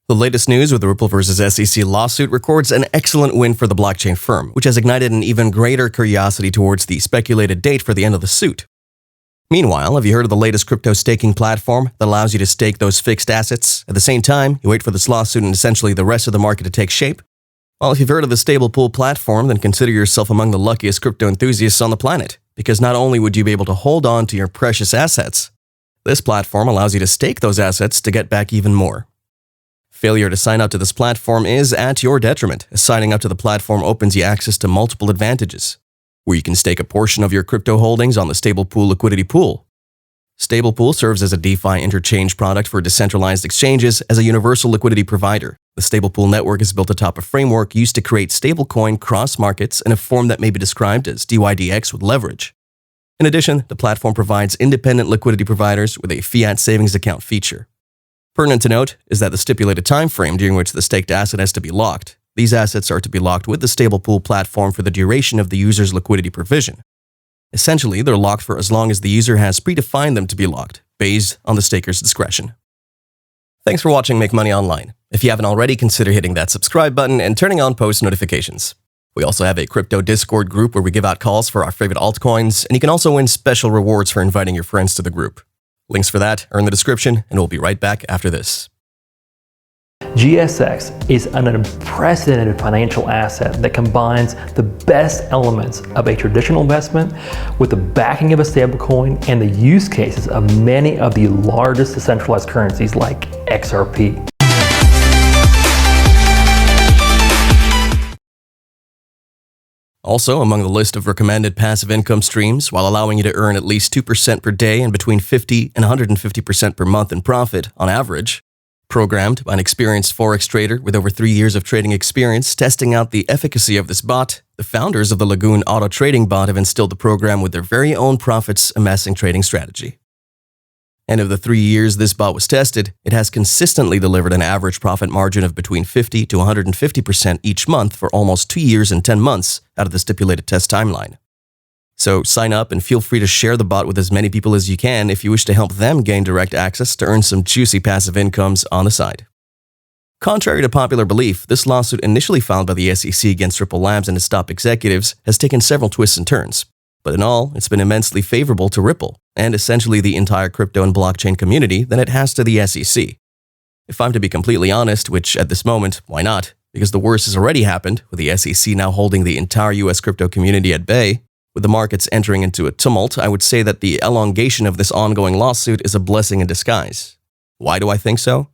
The latest news with the Ripple vs. SEC lawsuit records an excellent win for the blockchain firm, which has ignited an even greater curiosity towards the speculated date for the end of the suit. Meanwhile, have you heard of the latest crypto staking platform that allows you to stake those fixed assets? At the same time, you wait for this lawsuit and essentially the rest of the market to take shape? Well, if you've heard of the StablePool Platform, then consider yourself among the luckiest crypto enthusiasts on the planet, because not only would you be able to hold on to your precious assets, this platform allows you to stake those assets to get back even more. Failure to sign up to this platform is at your detriment, as signing up to the platform opens you access to multiple advantages, where you can stake a portion of your crypto holdings on the StablePool liquidity pool. StablePool serves as a DeFi interchange product for decentralized exchanges as a universal liquidity provider. The StablePool network is built atop a framework used to create stablecoin cross markets in a form that may be described as DYDX with leverage. In addition, the platform provides independent liquidity providers with a fiat savings account feature. Pertinent to note is that the stipulated time frame during which the staked asset has to be locked. These assets are to be locked with the StablePool platform for the duration of the user's liquidity provision. Essentially, they're locked for as long as the user has predefined them to be locked, based on the staker's discretion. Thanks for watching Make Money Online. If you haven't already, consider hitting that subscribe button and turning on post notifications. We also have a crypto Discord group where we give out calls for our favorite altcoins, and you can also win special rewards for inviting your friends to the group. Links for that are in the description, and we'll be right back after this. GSX is an unprecedented financial asset that combines the best elements of a traditional investment with the backing of a stablecoin and the use cases of many of the largest decentralized currencies like XRP. Also, among the list of recommended passive income streams, while allowing you to earn at least 2% per day and between 50 and 150% per month in profit on average, programmed by an experienced Forex trader with over 3 years of trading experience testing out the efficacy of this bot, the founders of the Lagoon auto trading bot have instilled the program with their very own profits amassing trading strategy. And of the 3 years this bot was tested, it has consistently delivered an average profit margin of between 50 to 150% each month for almost 2 years and 10 months out of the stipulated test timeline. So sign up and feel free to share the bot with as many people as you can if you wish to help them gain direct access to earn some juicy passive incomes on the side. Contrary to popular belief, this lawsuit initially filed by the SEC against Ripple Labs and its top executives has taken several twists and turns. But in all, it's been immensely favorable to Ripple, and essentially the entire crypto and blockchain community than it has to the SEC. If I'm to be completely honest, which at this moment, why not? Because the worst has already happened, with the SEC now holding the entire US crypto community at bay. With the markets entering into a tumult, I would say that the elongation of this ongoing lawsuit is a blessing in disguise. Why do I think so?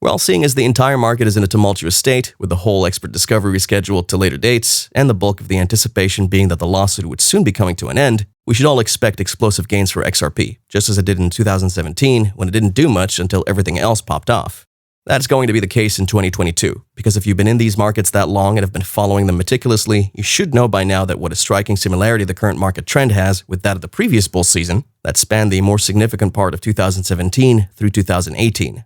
Well, seeing as the entire market is in a tumultuous state, with the whole expert discovery scheduled to later dates, and the bulk of the anticipation being that the lawsuit would soon be coming to an end, we should all expect explosive gains for XRP, just as it did in 2017 when it didn't do much until everything else popped off. That's going to be the case in 2022, because if you've been in these markets that long and have been following them meticulously, you should know by now that what a striking similarity the current market trend has with that of the previous bull season that spanned the more significant part of 2017 through 2018.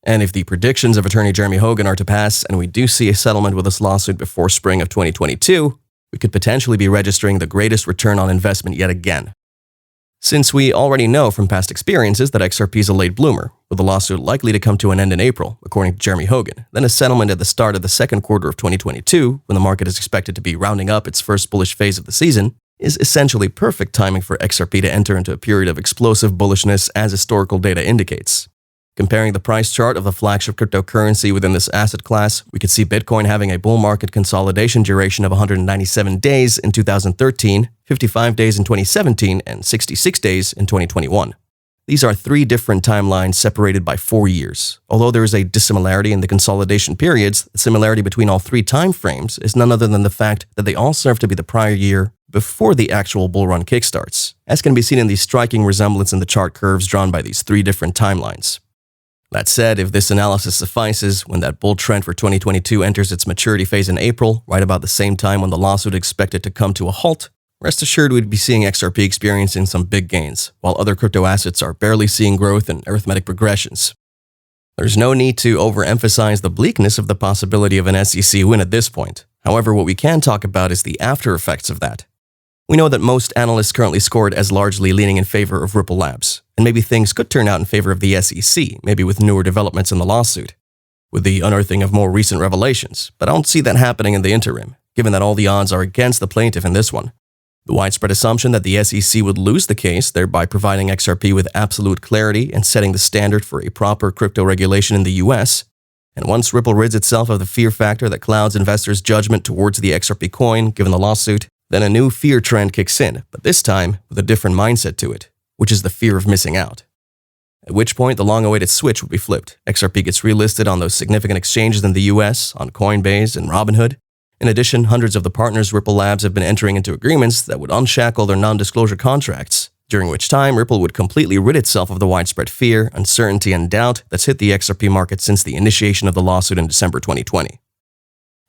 And if the predictions of attorney Jeremy Hogan are to pass and we do see a settlement with this lawsuit before spring of 2022, we could potentially be registering the greatest return on investment yet again. Since we already know from past experiences that XRP is a late bloomer, with the lawsuit likely to come to an end in April, according to Jeremy Hogan, then a settlement at the start of the second quarter of 2022, when the market is expected to be rounding up its first bullish phase of the season, is essentially perfect timing for XRP to enter into a period of explosive bullishness as historical data indicates. Comparing the price chart of the flagship cryptocurrency within this asset class, we could see Bitcoin having a bull market consolidation duration of 197 days in 2013, 55 days in 2017, and 66 days in 2021. These are 3 different timelines separated by 4 years. Although there is a dissimilarity in the consolidation periods, the similarity between all 3 time frames is none other than the fact that they all serve to be the prior year before the actual bull run kickstarts, as can be seen in the striking resemblance in the chart curves drawn by these 3 different timelines. That said, if this analysis suffices, when that bull trend for 2022 enters its maturity phase in April, right about the same time when the lawsuit is expected to come to a halt, rest assured we'd be seeing XRP experiencing some big gains, while other crypto assets are barely seeing growth and arithmetic progressions. There's no need to overemphasize the bleakness of the possibility of an SEC win at this point. However, what we can talk about is the after effects of that. We know that most analysts currently score it as largely leaning in favor of Ripple Labs, and maybe things could turn out in favor of the SEC, maybe with newer developments in the lawsuit. with the unearthing of more recent revelations, but I don't see that happening in the interim, given that all the odds are against the plaintiff in this one. The widespread assumption that the SEC would lose the case, thereby providing XRP with absolute clarity and setting the standard for a proper crypto regulation in the US. And once Ripple rids itself of the fear factor that clouds investors' judgment towards the XRP coin, given the lawsuit, then a new fear trend kicks in, but this time with a different mindset to it, which is the fear of missing out. At which point the long-awaited switch would be flipped. XRP gets relisted on those significant exchanges in the US, on Coinbase and Robinhood. In addition, hundreds of the partners Ripple Labs have been entering into agreements that would unshackle their non-disclosure contracts, during which time Ripple would completely rid itself of the widespread fear, uncertainty, and doubt that's hit the XRP market since the initiation of the lawsuit in December 2020.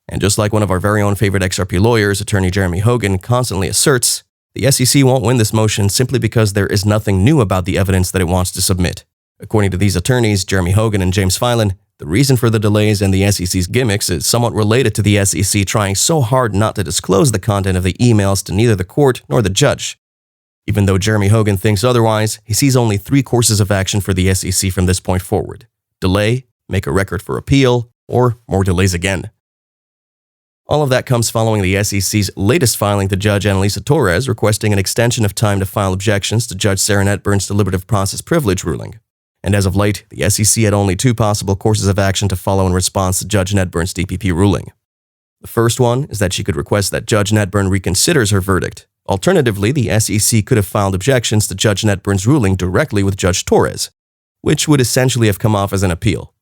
And just like one of our very own favorite XRP lawyers, attorney Jeremy Hogan, constantly asserts, the SEC won't win this motion simply because there is nothing new about the evidence that it wants to submit. According to these attorneys, Jeremy Hogan and James Filan, the reason for the delays and the SEC's gimmicks is somewhat related to the SEC trying so hard not to disclose the content of the emails to neither the court nor the judge. Even though Jeremy Hogan thinks otherwise, he sees only 3 courses of action for the SEC from this point forward: delay, make a record for appeal, or more delays again. All of that comes following the SEC's latest filing to Judge Annalisa Torres requesting an extension of time to file objections to Judge Sarah Netburn's deliberative process privilege ruling. And as of late, the SEC had only 2 possible courses of action to follow in response to Judge Netburn's DPP ruling. The first one is that she could request that Judge Netburn reconsiders her verdict. Alternatively, the SEC could have filed objections to Judge Netburn's ruling directly with Judge Torres, which would essentially have come off as an appeal.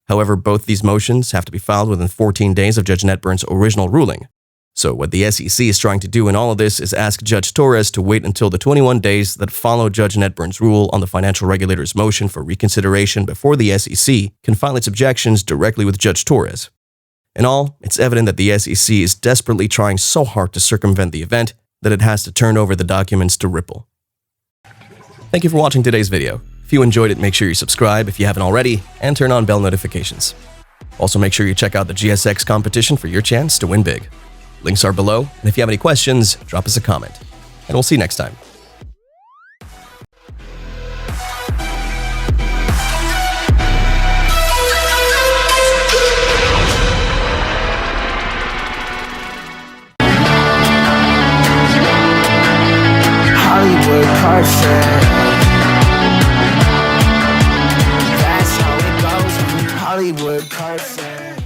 However, both these motions have to be filed within 14 days of Judge Netburn's original ruling. So what the SEC is trying to do in all of this is ask Judge Torres to wait until the 21 days that follow Judge Netburn's rule on the financial regulator's motion for reconsideration before the SEC can file its objections directly with Judge Torres. In all, it's evident that the SEC is desperately trying so hard to circumvent the event that it has to turn over the documents to Ripple. Thank you for watching today's video. If you enjoyed it, make sure you subscribe if you haven't already, and turn on bell notifications. Also, make sure you check out the GSX competition for your chance to win big. Links are below, and if you have any questions, drop us a comment. And we'll see you next time. Hollywood perfect. That's how it goes. Hollywood perfect.